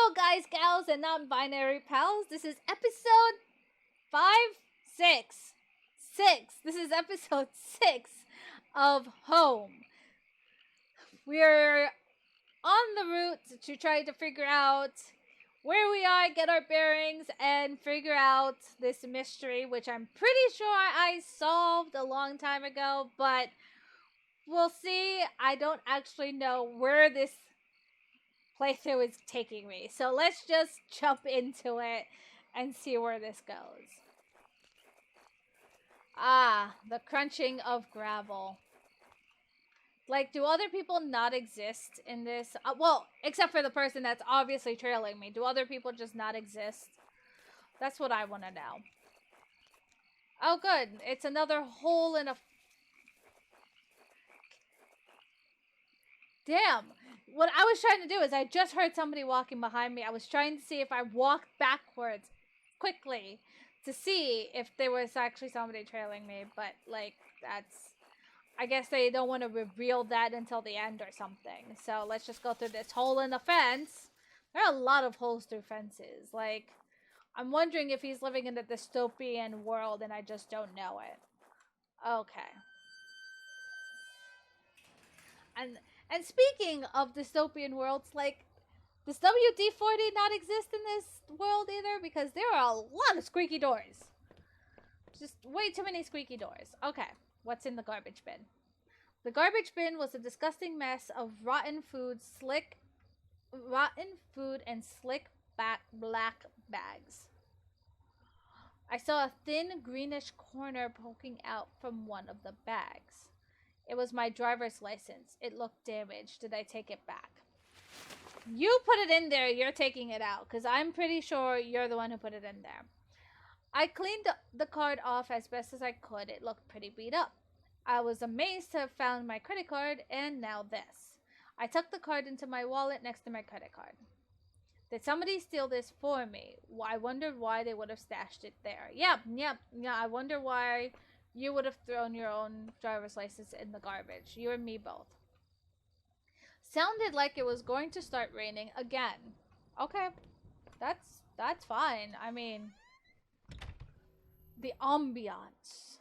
Hello, guys, gals, and non-binary pals. This is episode 6. This is episode 6 of Home. We're on the route to try to figure out where we are, get our bearings, and figure out this mystery, which I'm pretty sure I solved a long time ago, but we'll see. I don't actually know where this playthrough is taking me. So let's just jump into it and see where this goes. Ah, the crunching of gravel. Like, do other people not exist in this? Well, except for the person that's obviously trailing me. Do other people just not exist? That's what I want to know. Oh, good. It's another hole in a... Damn. What I was trying to do is I just heard somebody walking behind me. I was trying to see if I walked backwards quickly to see if there was actually somebody trailing me. But, like, that's... I guess they don't want to reveal that until the end or something. So let's just go through this hole in the fence. There are a lot of holes through fences. Like, I'm wondering if he's living in a dystopian world and I just don't know it. Okay. And speaking of dystopian worlds, like, does WD-40 not exist in this world either? Because there are a lot of squeaky doors. Just way too many squeaky doors. Okay. What's in the garbage bin? The garbage bin was a disgusting mess of rotten food and slick black bags. I saw a thin greenish corner poking out from one of the bags. It was my driver's license. It looked damaged. Did I take it back? You put it in there. You're taking it out because I'm pretty sure you're the one who put it in there. I cleaned the card off as best as I could. It looked pretty beat up. I was amazed to have found my credit card, and now this. I tucked the card into my wallet next to my credit card. Did somebody steal this for me? I wondered why they would have stashed it there. Yeah, I wonder why you would have thrown your own driver's license in the garbage. You and me both. Sounded like it was going to start raining again. Okay, that's fine. I mean... The ambiance.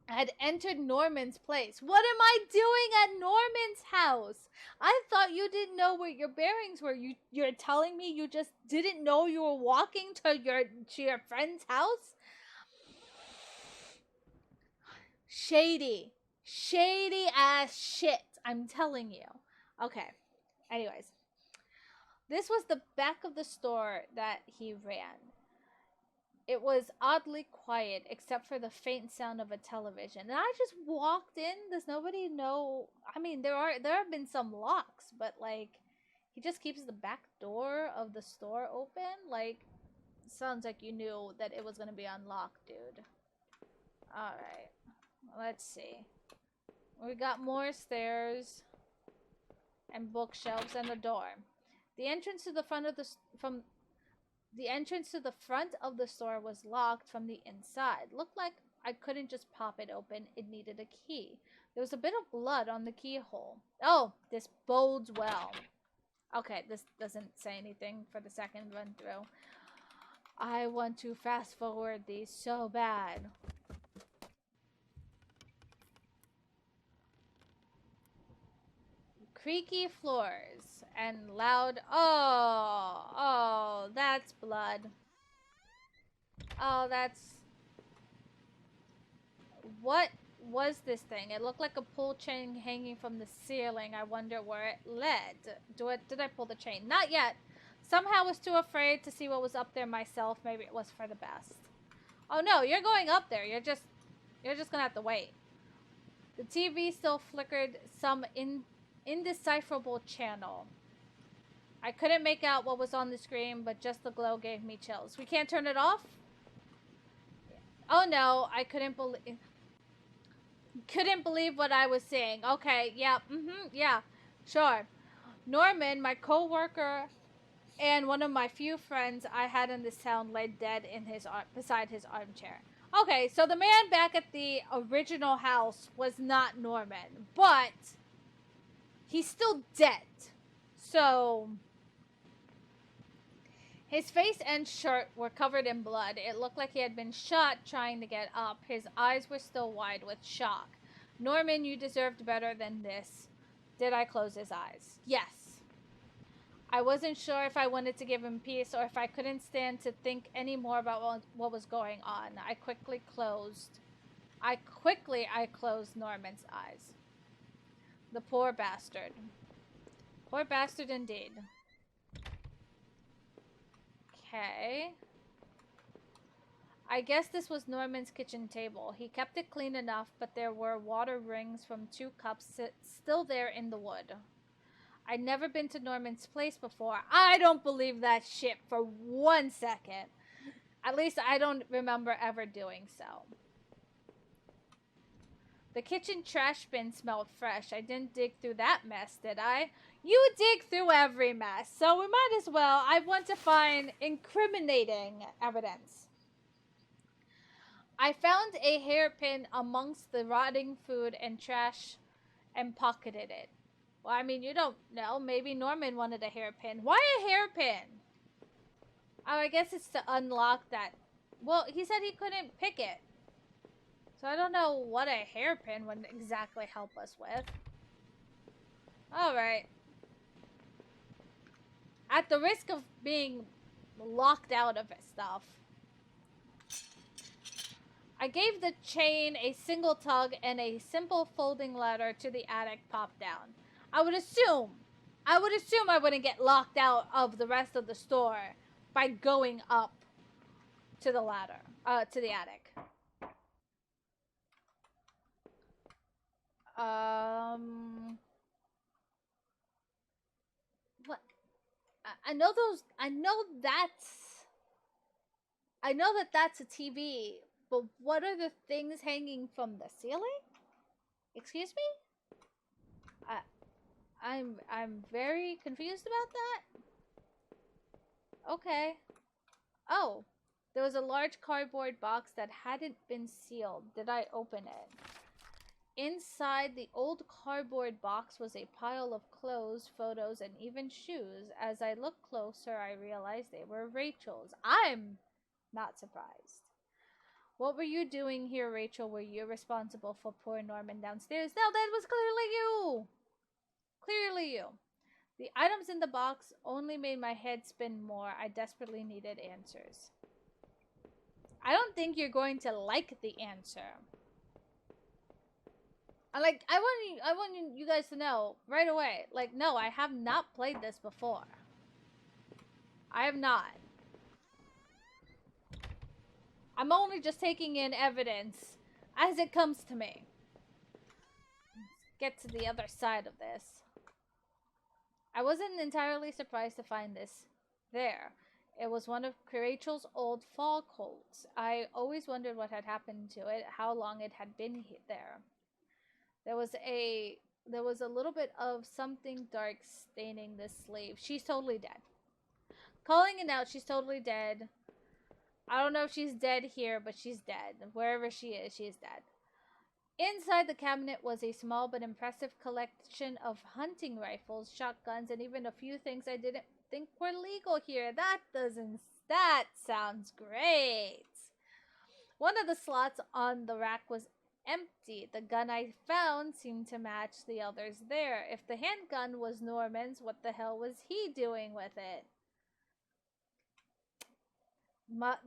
I had entered Norman's place. What am I doing at Norman's house? I thought you didn't know where your bearings were. You're telling me you just didn't know you were walking to your friend's house? Shady ass shit. I'm telling you. Okay. Anyways, this was the back of the store that he ran. It was oddly quiet, except for the faint sound of a television. And I just walked in. Does nobody know? I mean, there have been some locks, but, like, he just keeps the back door of the store open? Like, sounds like you knew that it was going to be unlocked, dude. Alright. Let's see. We got more stairs and bookshelves and a door. The entrance to the front of the entrance to the front of the store was locked from the inside. Looked like I couldn't just pop it open. It needed a key. There was a bit of blood on the keyhole. Oh, this bodes well. Okay, this doesn't say anything for the second run through. I want to fast forward these so bad. Creaky floors and loud... Oh, that's blood. Oh, that's... What was this thing? It looked like a pull chain hanging from the ceiling. I wonder where it led. Did I pull the chain? Not yet. Somehow I was too afraid to see what was up there myself. Maybe it was for the best. Oh no, you're going up there. You're just gonna have to wait. The TV still flickered some indecipherable channel. I couldn't make out what was on the screen, but just the glow gave me chills. We can't turn it off? Oh no, I couldn't believe what I was seeing. Okay, yeah, yeah, sure. Norman, my co-worker, and one of my few friends I had in this town lay dead in beside his armchair. Okay, so the man back at the original house was not Norman, but he's still dead. So His face and shirt were covered in blood. It looked like he had been shot trying to get up. His eyes were still wide with shock. Norman, you deserved better than this. Did I close his eyes? Yes. I wasn't sure if I wanted to give him peace or if I couldn't stand to think any more about what was going on. I closed Norman's eyes. The poor bastard. Poor bastard indeed. Okay. I guess this was Norman's kitchen table. He kept it clean enough, but there were water rings from 2 cups still there in the wood. I'd never been to Norman's place before. I don't believe that shit for 1 second. At least I don't remember ever doing so. The kitchen trash bin smelled fresh. I didn't dig through that mess, did I? You dig through every mess, so we might as well. I want to find incriminating evidence. I found a hairpin amongst the rotting food and trash and pocketed it. Well, I mean, you don't know. Maybe Norman wanted a hairpin. Why a hairpin? Oh, I guess it's to unlock that. Well, he said he couldn't pick it. So I don't know what a hairpin would exactly help us with. Alright. At the risk of being locked out of stuff, I gave the chain a single tug and a simple folding ladder to the attic popped down. I would assume I wouldn't get locked out of the rest of the store by going up to the ladder, to the attic. What? I know those. I know that's a TV. But what are the things hanging from the ceiling? Excuse me? I'm very confused about that. Okay. Oh, there was a large cardboard box that hadn't been sealed. Did I open it? Inside the old cardboard box was a pile of clothes, photos, and even shoes. As I looked closer, I realized they were Rachel's. I'm not surprised. What were you doing here, Rachel? Were you responsible for poor Norman downstairs? No, that was clearly you. Clearly you. The items in the box only made my head spin more. I desperately needed answers. I don't think you're going to like the answer. I want you guys to know right away. Like, no, I have not played this before. I have not. I'm only just taking in evidence as it comes to me. Let's get to the other side of this. I wasn't entirely surprised to find this there. It was one of Rachel's old fall coats. I always wondered what had happened to it, how long it had been there. There was a little bit of something dark staining this sleeve. She's totally dead. Calling it out, she's totally dead. I don't know if she's dead here, but she's dead. Wherever she is dead. Inside the cabinet was a small but impressive collection of hunting rifles, shotguns, and even a few things I didn't think were legal here. That sounds great. One of the slots on the rack was empty. The gun I found seemed to match the others there. If the handgun was Norman's, what the hell was he doing with it?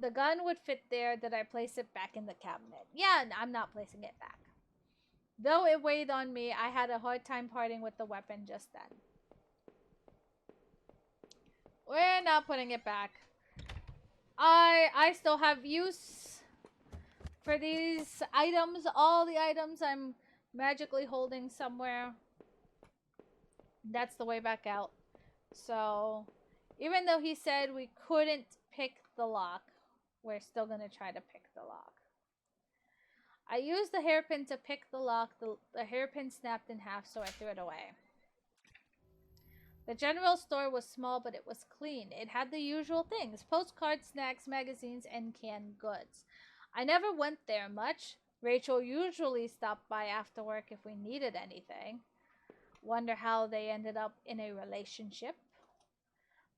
The gun would fit there. Did I place it back in the cabinet? Yeah, I'm not placing it back. Though it weighed on me, I had a hard time parting with the weapon just then. We're not putting it back. I still have use for these items. All the items I'm magically holding somewhere. That's the way back out. So, even though he said we couldn't pick the lock, we're still going to try to pick the lock. I used the hairpin to pick the lock. The hairpin snapped in half, so I threw it away. The general store was small, but it was clean. It had the usual things: postcards, snacks, magazines, and canned goods. I never went there much. Rachel usually stopped by after work if we needed anything. Wonder how they ended up in a relationship.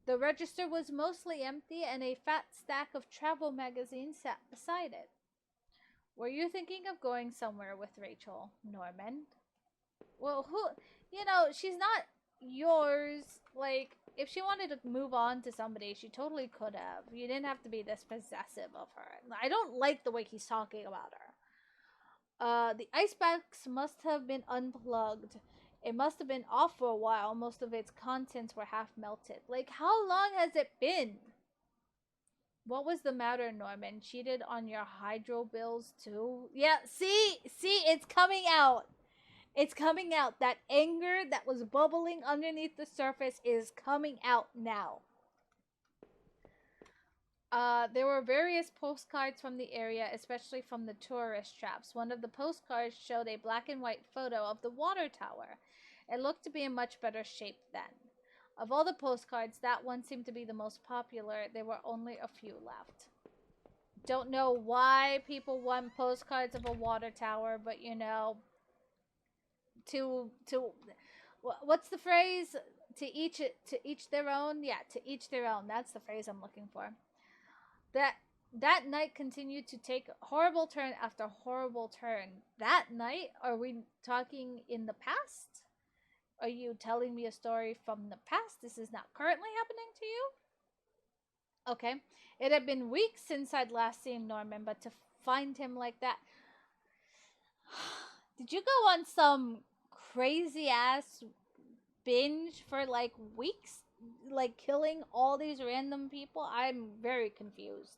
The register was mostly empty, and a fat stack of travel magazines sat beside it. Were you thinking of going somewhere with Rachel, Norman? Well, she's not yours. Like, if she wanted to move on to somebody, she totally could have. You didn't have to be this possessive of her. I don't like the way he's talking about her. The icebox must have been unplugged. It must have been off for a while. Most of its contents were half melted. Like, how long has it been? What was the matter, Norman? Cheated on your hydro bills too? Yeah, see, it's coming out. It's coming out. That anger that was bubbling underneath the surface is coming out now. There were various postcards from the area, especially from the tourist traps. One of the postcards showed a black and white photo of the water tower. It looked to be in much better shape then. Of all the postcards, that one seemed to be the most popular. There were only a few left. Don't know why people want postcards of a water tower, but what's the phrase? To each their own. Yeah, to each their own. That's the phrase I'm looking for. That night continued to take horrible turn after horrible turn. That night? Are we talking in the past? Are you telling me a story from the past? This is not currently happening to you? Okay. It had been weeks since I'd last seen Norman, but to find him like that... Did you go on some crazy ass binge for like weeks? Like killing all these random people? I'm very confused.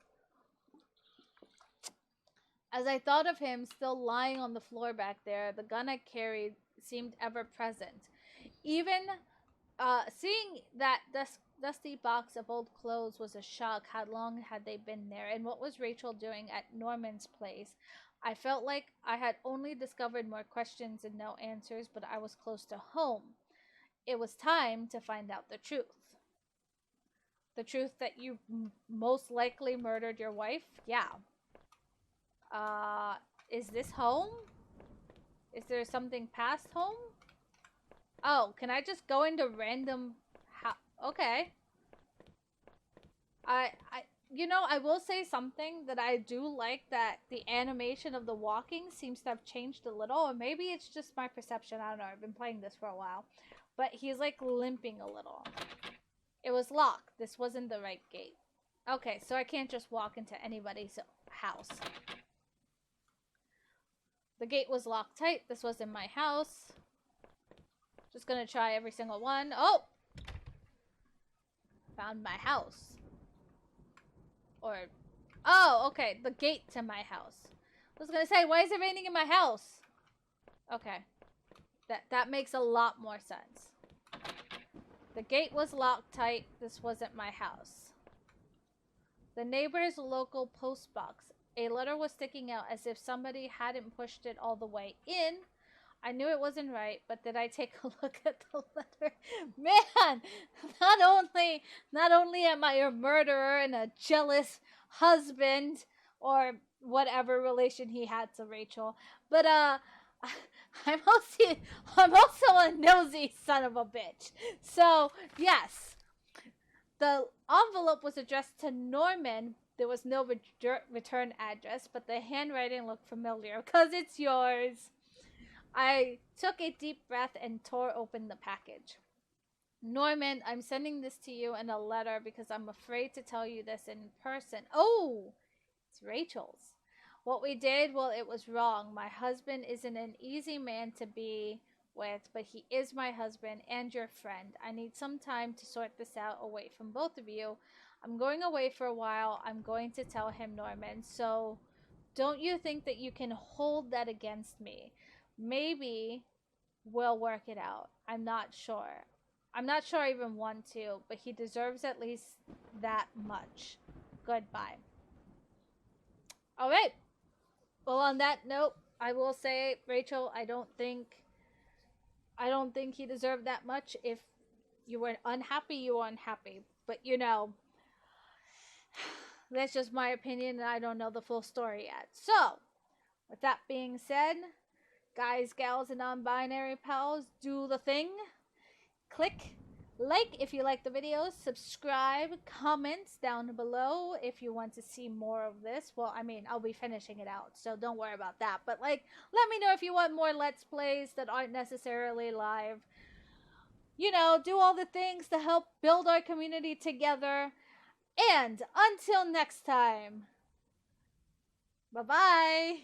As I thought of him still lying on the floor back there, the gun I carried seemed ever present. Even seeing that dusty box of old clothes was a shock. How long had they been there? And what was Rachel doing at Norman's place? I felt like I had only discovered more questions and no answers, but I was close to home. It was time to find out the truth. The truth that you most likely murdered your wife? Yeah. Is this home? Is there something past home? Oh, can I just go into random okay. I will say something that I do like, that the animation of the walking seems to have changed a little, or maybe it's just my perception. I don't know. I've been playing this for a while. But he's like limping a little. It was locked. This wasn't the right gate. Okay, so I can't just walk into anybody's house. The gate was locked tight. This wasn't my house. Just gonna try every single one. Oh! Found my house. Oh, okay. The gate to my house. I was gonna say, why is it raining in my house? Okay. That makes a lot more sense. The gate was locked tight. This wasn't my house. The neighbor's local post box. A letter was sticking out as if somebody hadn't pushed it all the way in. I knew it wasn't right, but did I take a look at the letter? Man, not only am I a murderer and a jealous husband, or whatever relation he had to Rachel, but I'm also a nosy son of a bitch. So yes, the envelope was addressed to Norman. There was no return address, but the handwriting looked familiar because it's yours. I took a deep breath and tore open the package. Norman, I'm sending this to you in a letter because I'm afraid to tell you this in person. Oh, it's Rachel's. What we did, well, it was wrong. My husband isn't an easy man to be with, but he is my husband and your friend. I need some time to sort this out away from both of you. I'm going away for a while. I'm going to tell him, Norman. So don't you think that you can hold that against me? Maybe we'll work it out. I'm not sure. I'm not sure I even want to, but he deserves at least that much. Goodbye. All right. Well, on that note, I will say, Rachel, I don't think he deserved that much. If you were unhappy, you were unhappy. But, that's just my opinion, and I don't know the full story yet. So, with that being said, guys, gals, and non-binary pals, do the thing. Click, Like if you like the videos, subscribe, comments down below if you want to see more of this. Well, I mean, I'll be finishing it out, so don't worry about that. But like, let me know if you want more Let's Plays that aren't necessarily live. You know, do all the things to help build our community together. And until next time, bye bye.